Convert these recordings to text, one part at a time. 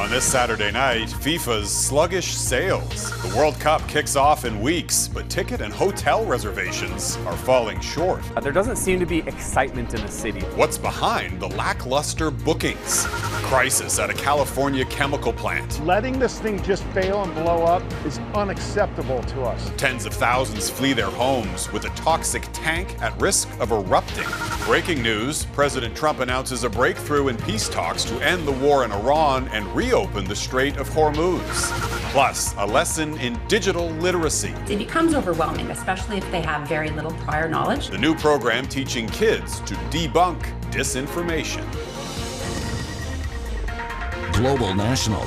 On this Saturday night, FIFA's sluggish sales. The World Cup kicks off in weeks, but ticket and hotel reservations are falling short. There doesn't seem to be excitement in the city. What's behind the lackluster bookings? Crisis at a California chemical plant. Letting this thing just fail and blow up is unacceptable to us. Tens of thousands flee their homes with a toxic tank at risk of erupting. Breaking news, President Trump announces a breakthrough in peace talks to end the war in Iran and reopen the Strait of Hormuz. Plus, a lesson in digital literacy. It becomes overwhelming, especially if they have very little prior knowledge. The new program teaching kids to debunk disinformation. Global National.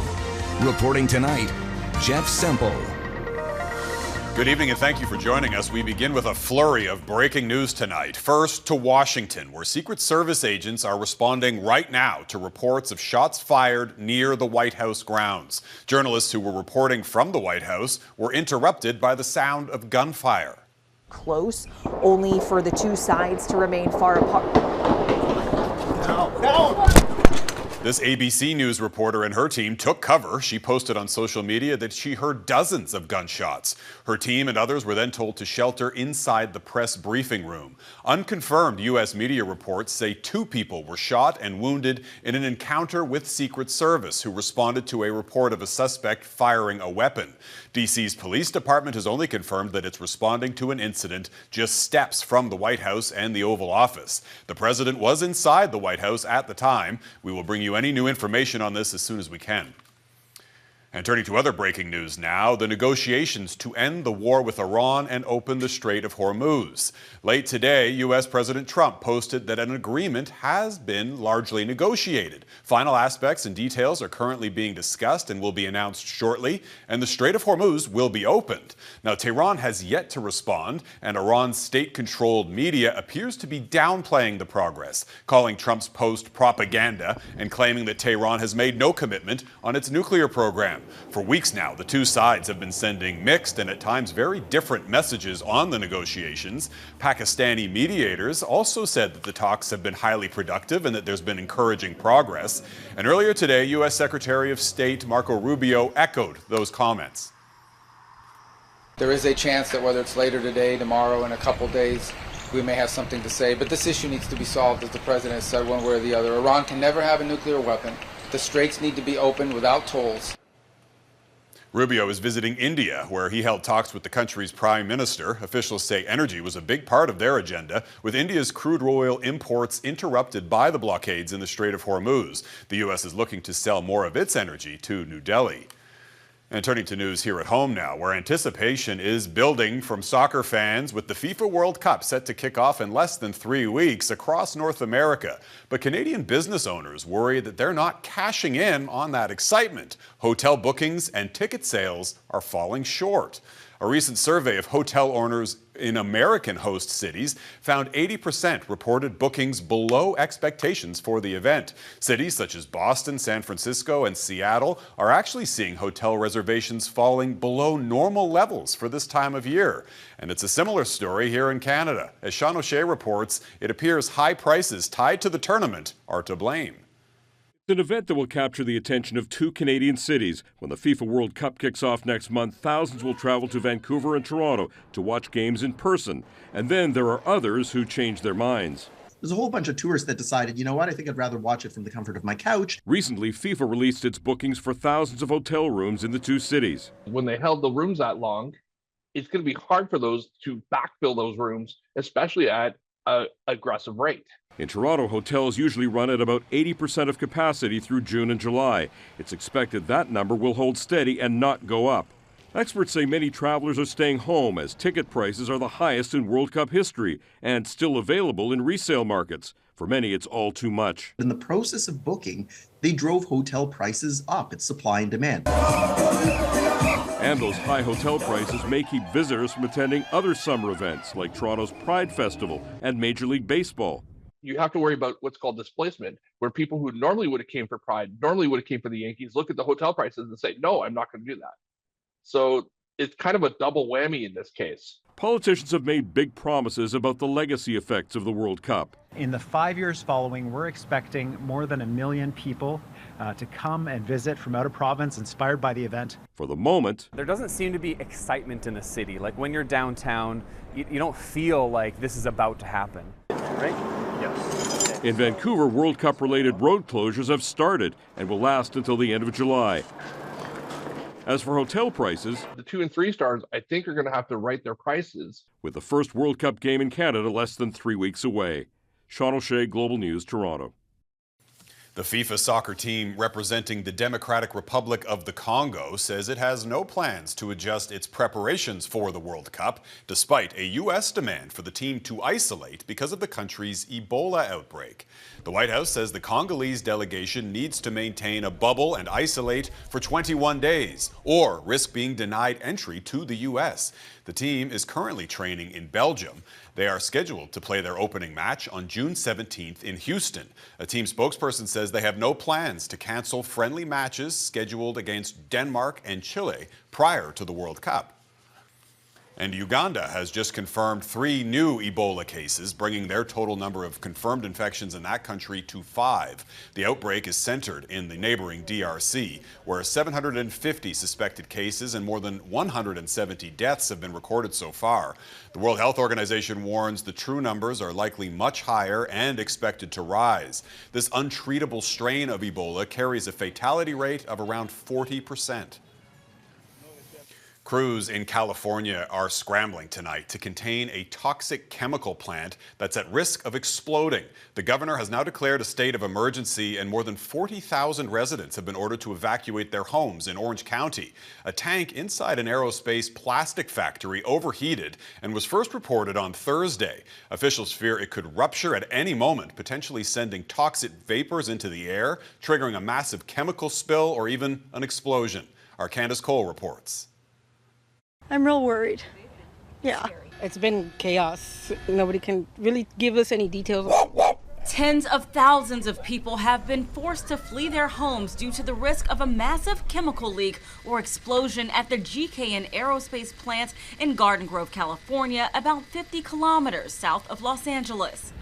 Reporting tonight, Jeff Semple. Good evening and thank you for joining us. We begin with a flurry of breaking news tonight. First to Washington, where Secret Service agents are responding right now to reports of shots fired near the White House grounds. Journalists who were reporting from the White House were interrupted by the sound of gunfire. Close, only for the two sides to remain far apart. This ABC News reporter and her team took cover. She posted on social media that she heard dozens of gunshots. Her team and others were then told to shelter inside the press briefing room. Unconfirmed U.S. media reports say 2 people were shot and wounded in an encounter with Secret Service, who responded to a report of a suspect firing a weapon. D.C.'s police department has only confirmed that it's responding to an incident just steps from the White House and the Oval Office. The president was inside the White House at the time. We will bring you any new information on this as soon as we can. And turning to other breaking news now, the negotiations to end the war with Iran and open the Strait of Hormuz. Late today, U.S. President Trump posted that an agreement has been largely negotiated. Final aspects and details are currently being discussed and will be announced shortly, and the Strait of Hormuz will be opened. Now, Tehran has yet to respond, and Iran's state-controlled media appears to be downplaying the progress, calling Trump's post propaganda and claiming that Tehran has made no commitment on its nuclear program. For weeks now, the two sides have been sending mixed and at times very different messages on the negotiations. Pakistani mediators also said that the talks have been highly productive and that there's been encouraging progress. And earlier today, U.S. Secretary of State Marco Rubio echoed those comments. There is a chance that whether it's later today, tomorrow, in a couple days, we may have something to say. But this issue needs to be solved, as the president has said, one way or the other. Iran can never have a nuclear weapon. The straits need to be opened without tolls. Rubio is visiting India, where he held talks with the country's prime minister. Officials say energy was a big part of their agenda, with India's crude oil imports interrupted by the blockades in the Strait of Hormuz. The U.S. is looking to sell more of its energy to New Delhi. And turning to news here at home now, where anticipation is building from soccer fans with the FIFA World Cup set to kick off in less than 3 weeks across North America. But Canadian business owners worry that they're not cashing in on that excitement. Hotel bookings and ticket sales are falling short. A recent survey of hotel owners in American host cities found 80% reported bookings below expectations for the event. Cities such as Boston, San Francisco, and Seattle are actually seeing hotel reservations falling below normal levels for this time of year. And it's a similar story here in Canada. As Sean O'Shea reports, it appears high prices tied to the tournament are to blame. It's an event that will capture the attention of 2 Canadian cities. When the FIFA World Cup kicks off next month, thousands will travel to Vancouver and Toronto to watch games in person. And then there are others who change their minds. There's a whole bunch of tourists that decided, you know what, I think I'd rather watch it from the comfort of my couch. Recently, FIFA released its bookings for thousands of hotel rooms in the 2 cities. When they held the rooms that long, it's going to be hard for those to backfill those rooms, especially at an aggressive rate. In Toronto, hotels usually run at about 80% of capacity through June and July. It's expected that number will hold steady and not go up. Experts say many travelers are staying home as ticket prices are the highest in World Cup history and still available in resale markets. For many, it's all too much. In the process of booking, they drove hotel prices up. It's supply and demand. And those high hotel prices may keep visitors from attending other summer events like Toronto's Pride Festival and Major League Baseball. You have to worry about what's called displacement, where people who normally would have came for Pride, normally would have came for the Yankees, look at the hotel prices and say, no, I'm not going to do that. So it's kind of a double whammy in this case. Politicians have made big promises about the legacy effects of the World Cup. In the 5 years following, we're expecting more than 1 million people to come and visit from out of province, inspired by the event. For the moment, There doesn't seem to be excitement in the city. Like when you're downtown, you don't feel like this is about to happen. Right? Yes. in Vancouver, World Cup-related road closures have started and will last until the end of July. As for hotel prices, the 2 and 3 stars, I think, are going to have to write their prices. With the first World Cup game in Canada less than 3 weeks away. Sean O'Shea, Global News, Toronto. The FIFA soccer team representing the Democratic Republic of the Congo says it has no plans to adjust its preparations for the World Cup, despite a U.S. demand for the team to isolate because of the country's Ebola outbreak. The White House says the Congolese delegation needs to maintain a bubble and isolate for 21 days, or risk being denied entry to the U.S. The team is currently training in Belgium. They are scheduled to play their opening match on June 17th in Houston. A team spokesperson says they have no plans to cancel friendly matches scheduled against Denmark and Chile prior to the World Cup. And Uganda has just confirmed 3 new Ebola cases, bringing their total number of confirmed infections in that country to 5. The outbreak is centered in the neighboring DRC, where 750 suspected cases and more than 170 deaths have been recorded so far. The World Health Organization warns the true numbers are likely much higher and expected to rise. This untreatable strain of Ebola carries a fatality rate of around 40%. Crews in California are scrambling tonight to contain a toxic chemical plant that's at risk of exploding. The governor has now declared a state of emergency, and more than 40,000 residents have been ordered to evacuate their homes in Orange County. A tank inside an aerospace plastic factory overheated and was first reported on Thursday. Officials fear it could rupture at any moment, potentially sending toxic vapors into the air, triggering a massive chemical spill or even an explosion. Our Candace Cole reports. I'm real worried. Yeah. It's been chaos. Nobody can really give us any details. Tens of thousands of people have been forced to flee their homes due to the risk of a massive chemical leak or explosion at the GKN aerospace plant in Garden Grove, California, about 50 kilometers south of Los Angeles.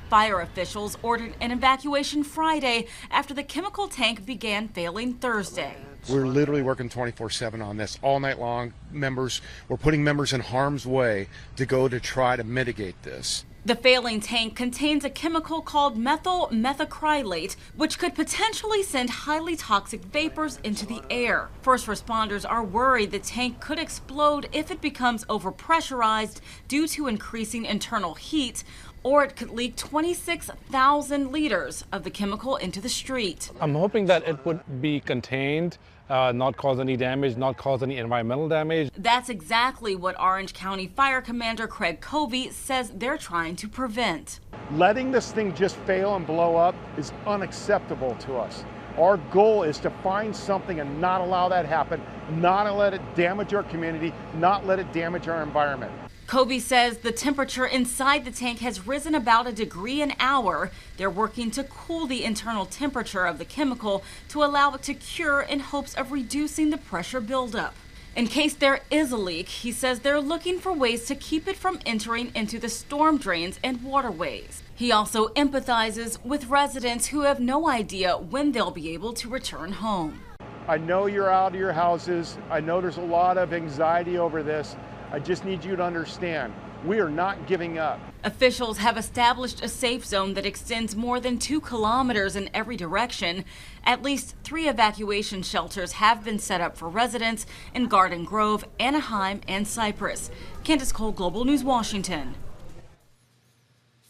Fire officials ordered an evacuation Friday after the chemical tank began failing Thursday. We're literally working 24/7 on this all night long. We're putting members in harm's way to go to try to mitigate this. The failing tank contains a chemical called methyl methacrylate, which could potentially send highly toxic vapors into the air. First responders are worried the tank could explode if it becomes overpressurized due to increasing internal heat, or it could leak 26,000 liters of the chemical into the street. I'm hoping that it would be contained, not cause any damage, not cause any environmental damage. That's exactly what Orange County Fire Commander Craig Covey says they're trying to prevent. Letting this thing just fail and blow up is unacceptable to us. Our goal is to find something and not allow that happen, not let it damage our community, not let it damage our environment. Covey says the temperature inside the tank has risen about 1 degree an hour. They're working to cool the internal temperature of the chemical to allow it to cure in hopes of reducing the pressure buildup. In case there is a leak, he says they're looking for ways to keep it from entering into the storm drains and waterways. He also empathizes with residents who have no idea when they'll be able to return home. I know you're out of your houses. I know there's a lot of anxiety over this. I just need you to understand, we are not giving up. Officials have established a safe zone that extends more than 2 kilometers in every direction. At least 3 evacuation shelters have been set up for residents in Garden Grove, Anaheim, and Cypress. Candace Cole, Global News, Washington.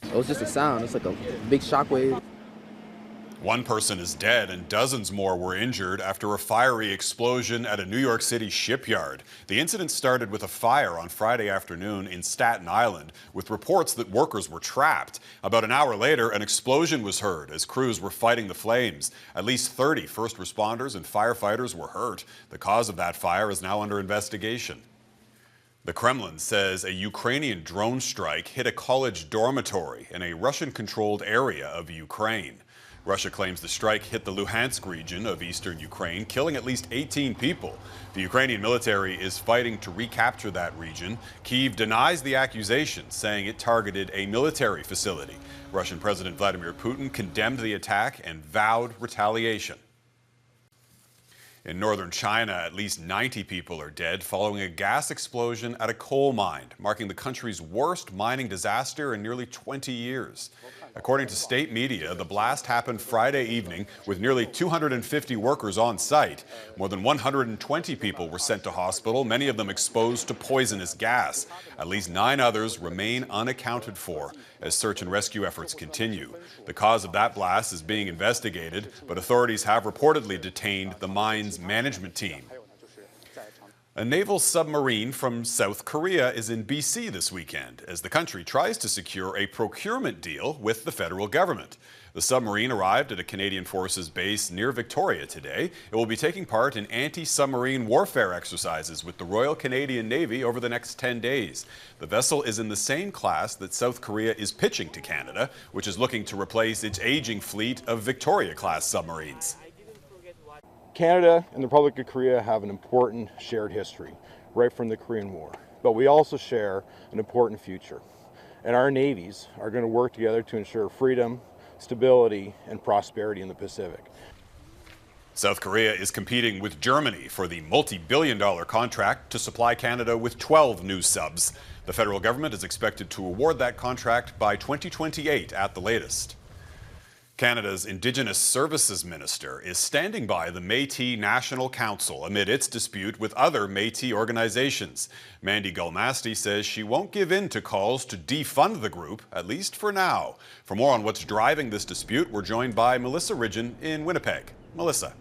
It was just a sound. It's like a big shockwave. 1 person is dead and dozens more were injured after a fiery explosion at a New York City shipyard. The incident started with a fire on Friday afternoon in Staten Island, with reports that workers were trapped. About an hour later, an explosion was heard as crews were fighting the flames. At least 30 first responders and firefighters were hurt. The cause of that fire is now under investigation. The Kremlin says a Ukrainian drone strike hit a college dormitory in a Russian-controlled area of Ukraine. Russia claims the strike hit the Luhansk region of eastern Ukraine, killing at least 18 people. The Ukrainian military is fighting to recapture that region. Kyiv denies the accusation, saying it targeted a military facility. Russian President Vladimir Putin condemned the attack and vowed retaliation. In northern China, at least 90 people are dead following a gas explosion at a coal mine, marking the country's worst mining disaster in nearly 20 years. According to state media, the blast happened Friday evening with nearly 250 workers on site. More than 120 people were sent to hospital, many of them exposed to poisonous gas. At least 9 others remain unaccounted for as search and rescue efforts continue. The cause of that blast is being investigated, but authorities have reportedly detained the mine's management team. A naval submarine from South Korea is in BC this weekend as the country tries to secure a procurement deal with the federal government. The submarine arrived at a Canadian Forces base near Victoria today. It will be taking part in anti-submarine warfare exercises with the Royal Canadian Navy over the next 10 days. The vessel is in the same class that South Korea is pitching to Canada, which is looking to replace its aging fleet of Victoria-class submarines. Canada and the Republic of Korea have an important shared history, right from the Korean War. But we also share an important future. And our navies are going to work together to ensure freedom, stability, and prosperity in the Pacific. South Korea is competing with Germany for the multi-billion-dollar contract to supply Canada with 12 new subs. The federal government is expected to award that contract by 2028 at the latest. Canada's Indigenous Services Minister is standing by the Métis National Council amid its dispute with other Métis organizations. Mandy Gull-Masty says she won't give in to calls to defund the group, at least for now. For more on what's driving this dispute, we're joined by Melissa Ridgen in Winnipeg. Melissa.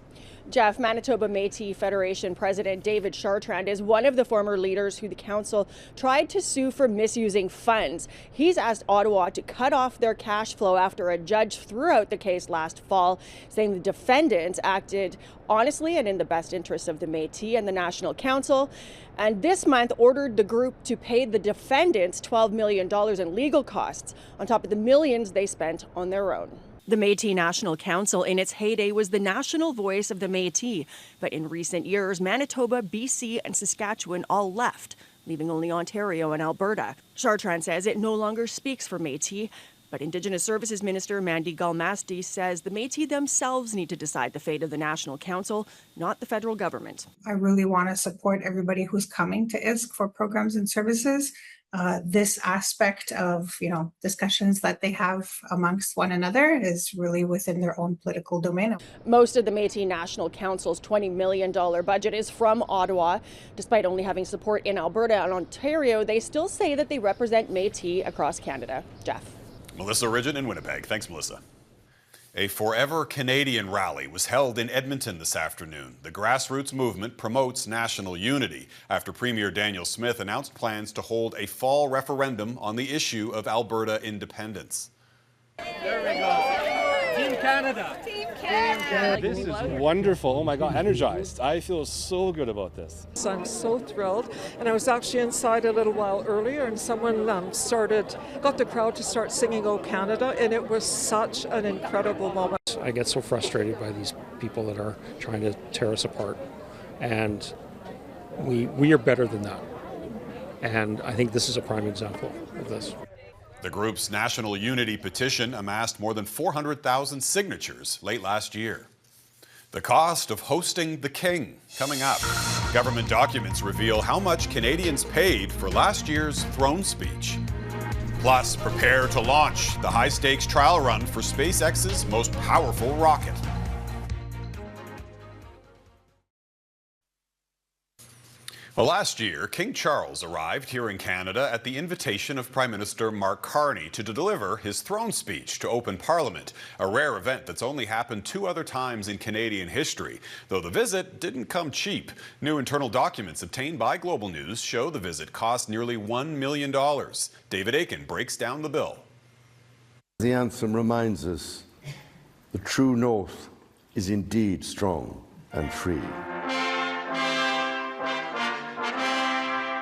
Jeff, Manitoba Métis Federation President David Chartrand is one of the former leaders who the council tried to sue for misusing funds. He's asked Ottawa to cut off their cash flow after a judge threw out the case last fall, saying the defendants acted honestly and in the best interests of the Métis and the National Council. And this month ordered the group to pay the defendants $12 million in legal costs on top of the millions they spent on their own. The Métis National Council in its heyday was the national voice of the Métis, but in recent years, Manitoba, BC and Saskatchewan all left, leaving only Ontario and Alberta. Chartrand says it no longer speaks for Métis, but Indigenous Services Minister Mandy Gull-Masty says the Métis themselves need to decide the fate of the National Council, not the federal government. I really want to support everybody who's coming to ISK for programs and services. This aspect of, discussions that they have amongst one another is really within their own political domain. Most of the Métis National Council's $20 million budget is from Ottawa. Despite only having support in Alberta and Ontario, they still say that they represent Métis across Canada. Jeff. Melissa Ridgen in Winnipeg. Thanks, Melissa. A Forever Canadian rally was held in Edmonton this afternoon. The grassroots movement promotes national unity after Premier Daniel Smith announced plans to hold a fall referendum on the issue of Alberta independence. There we go. Team Canada. Team Canada. This is wonderful. Oh my God, energized. I feel so good about this. I'm so thrilled. And I was actually inside a little while earlier and someone got the crowd to start singing "Oh Canada," and it was such an incredible moment. I get so frustrated by these people that are trying to tear us apart. And we are better than that. And I think this is a prime example of this. The group's national unity petition amassed more than 400,000 signatures late last year. The cost of hosting the king coming up. Government documents reveal how much Canadians paid for last year's throne speech. Plus, prepare to launch the high-stakes trial run for SpaceX's most powerful rocket. Well, last year, King Charles arrived here in Canada at the invitation of Prime Minister Mark Carney to deliver his throne speech to open Parliament, a rare event that's only happened 2 other times in Canadian history. Though the visit didn't come cheap. New internal documents obtained by Global News show the visit cost nearly $1 million. David Aiken breaks down the bill. The anthem reminds us the true north is indeed strong and free.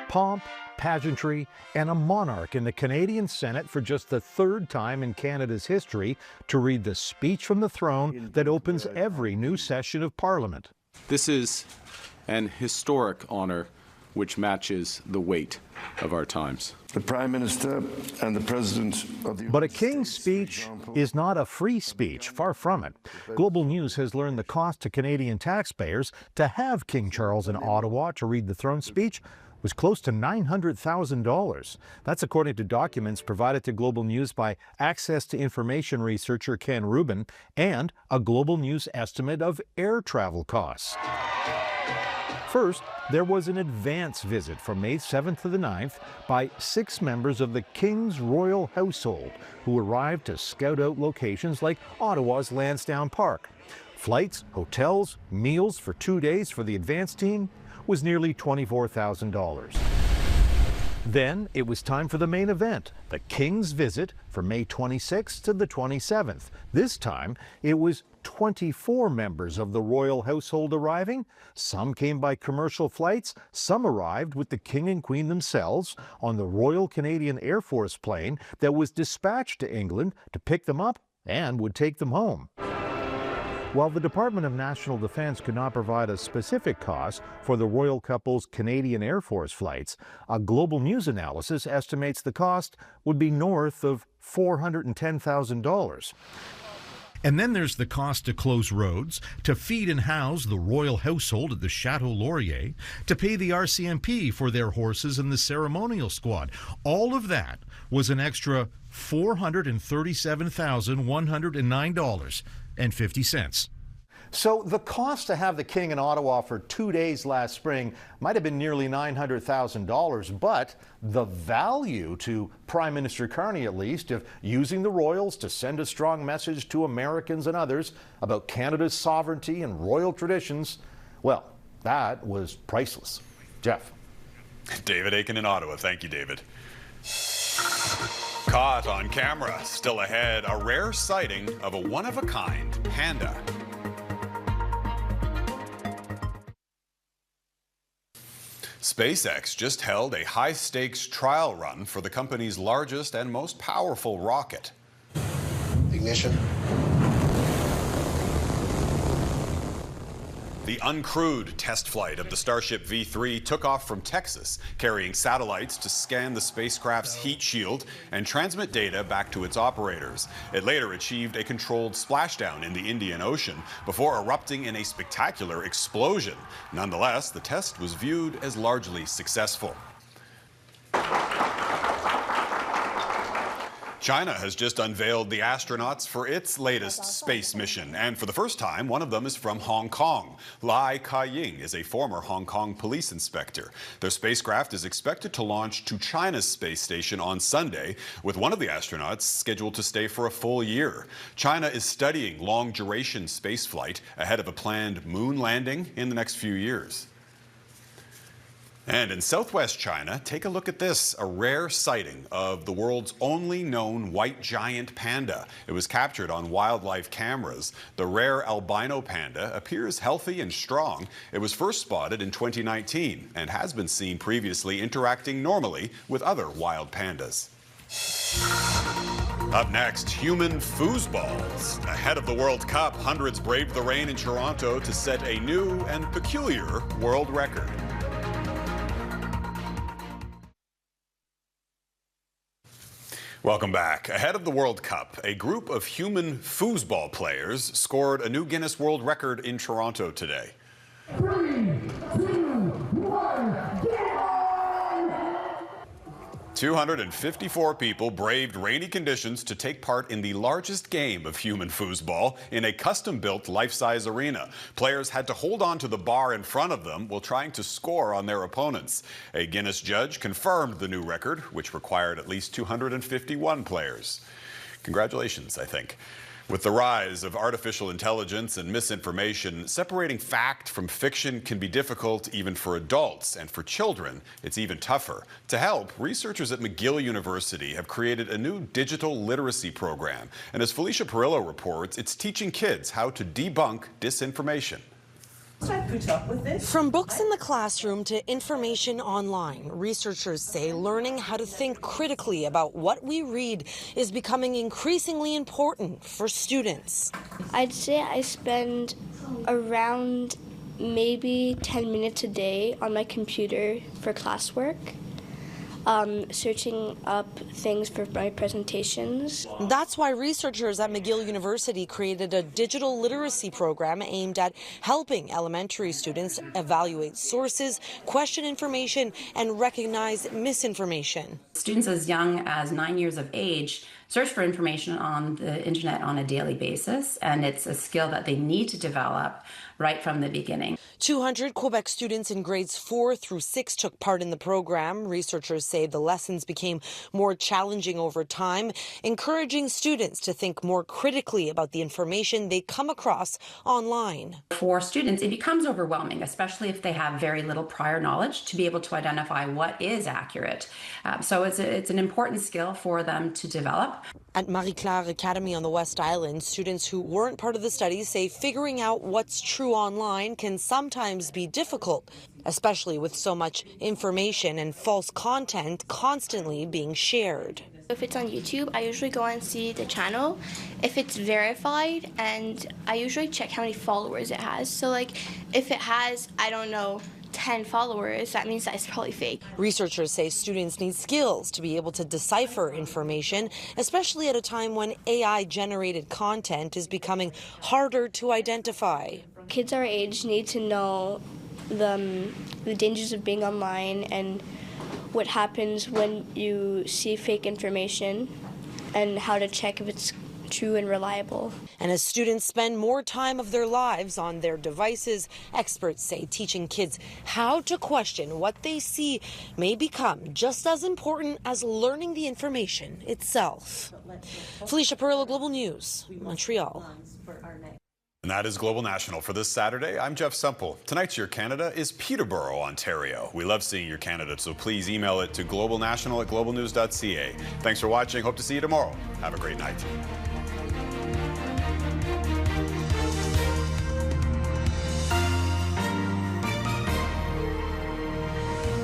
Pomp pageantry, and a monarch in the Canadian Senate for just the third time in Canada's history to read the speech from the throne that opens every new session of Parliament. This is an historic honor which matches the weight of our times. The Prime Minister and the President of the But a king's speech is not a free speech, far from it. Global News has learned the cost to Canadian taxpayers to have King Charles in Ottawa to read the throne speech was close to $900,000. That's according to documents provided to Global News by Access to Information researcher Ken Rubin and a Global News estimate of air travel costs. First, there was an advance visit from May 7th to the 9th by 6 members of the King's royal household who arrived to scout out locations like Ottawa's Lansdowne Park. Flights, hotels, meals for 2 days for the advance team was nearly $24,000. Then it was time for the main event, the King's visit from May 26th to the 27th. This time, it was 24 members of the royal household arriving. Some came by commercial flights, some arrived with the King and Queen themselves on the Royal Canadian Air Force plane that was dispatched to England to pick them up and would take them home. While the Department of National Defence could not provide a specific cost for the royal couple's Canadian Air Force flights, a Global News analysis estimates the cost would be north of $410,000. And then there's the cost to close roads, to feed and house the royal household at the Chateau Laurier, to pay the RCMP for their horses and the ceremonial squad. All of that was an extra $437,109.50. So the cost to have the King in Ottawa for 2 days last spring might have been nearly $900,000, but the value to Prime Minister Carney, at least, of using the Royals to send a strong message to Americans and others about Canada's sovereignty and royal traditions, well, that was priceless. Jeff. David Aiken in Ottawa. Thank you, David. Caught on camera, still ahead, a rare sighting of a one-of-a-kind panda. SpaceX just held a high-stakes trial run for the company's largest and most powerful rocket. Ignition. The uncrewed test flight of the Starship V3 took off from Texas, carrying satellites to scan the spacecraft's heat shield and transmit data back to its operators. It later achieved a controlled splashdown in the Indian Ocean before erupting in a spectacular explosion. Nonetheless, the test was viewed as largely successful. China has just unveiled the astronauts for its latest space mission, and for the first time, one of them is from Hong Kong. Lai Ka-ying is a former Hong Kong police inspector. Their spacecraft is expected to launch to China's space station on Sunday, with one of the astronauts scheduled to stay for a full year. China is studying long-duration spaceflight ahead of a planned moon landing in the next few years. And in southwest China, take a look at this, a rare sighting of the world's only known white giant panda. It was captured on wildlife cameras. The rare albino panda appears healthy and strong. It was first spotted in 2019 and has been seen previously interacting normally with other wild pandas. Up next, human foosballs. Ahead of the World Cup, hundreds braved the rain in Toronto to set a new and peculiar world record. Welcome back. Ahead of the World Cup, a group of human foosball players scored a new Guinness World Record in Toronto today. 3, 2, 1, get on! 254 people braved rainy conditions to take part in the largest game of human foosball in a custom-built life-size arena. Players had to hold on to the bar in front of them while trying to score on their opponents. A Guinness judge confirmed the new record, which required at least 251 players. Congratulations, I think. With the rise of artificial intelligence and misinformation, separating fact from fiction can be difficult even for adults, and for children, it's even tougher. To help, researchers at McGill University have created a new digital literacy program. And as Felicia Perillo reports, it's teaching kids how to debunk disinformation. From books in the classroom to information online, researchers say learning how to think critically about what we read is becoming increasingly important for students. I'd say I spend around maybe 10 minutes a day on my computer for classwork. Searching up things for my presentations. That's why researchers at McGill University created a digital literacy program aimed at helping elementary students evaluate sources, question information, and recognize misinformation. Students as young as 9 years of age search for information on the internet on a daily basis, and it's a skill that they need to develop right from the beginning. 200 Quebec students in grades 4 through 6 took part in the program. Researchers say the lessons became more challenging over time, encouraging students to think more critically about the information they come across online. For students, it becomes overwhelming, especially if they have very little prior knowledge, to be able to identify what is accurate. So it's an important skill for them to develop. At Marie-Claire Academy on the West Island, students who weren't part of the study say figuring out what's true online can sometimes be difficult, especially with so much information and false content constantly being shared. If it's on YouTube, I usually go and see the channel. If it's verified, and I usually check how many followers it has. So like, if it has, I don't know, 10 followers, that means that it's probably fake. Researchers say students need skills to be able to decipher information, especially at a time when AI-generated content is becoming harder to identify. Kids our age need to know the dangers of being online and what happens when you see fake information and how to check if it's true and reliable. And as students spend more time of their lives on their devices, experts say teaching kids how to question what they see may become just as important as learning the information itself. Felicia Perillo, Global News, Montreal. And that is Global National for this Saturday. I'm Jeff Semple. tonight's Your Canada is Peterborough, Ontario. We love seeing your Canada, so please email it to globalnational@globalnews.ca. Thanks for watching. Hope to see you tomorrow. Have a great night.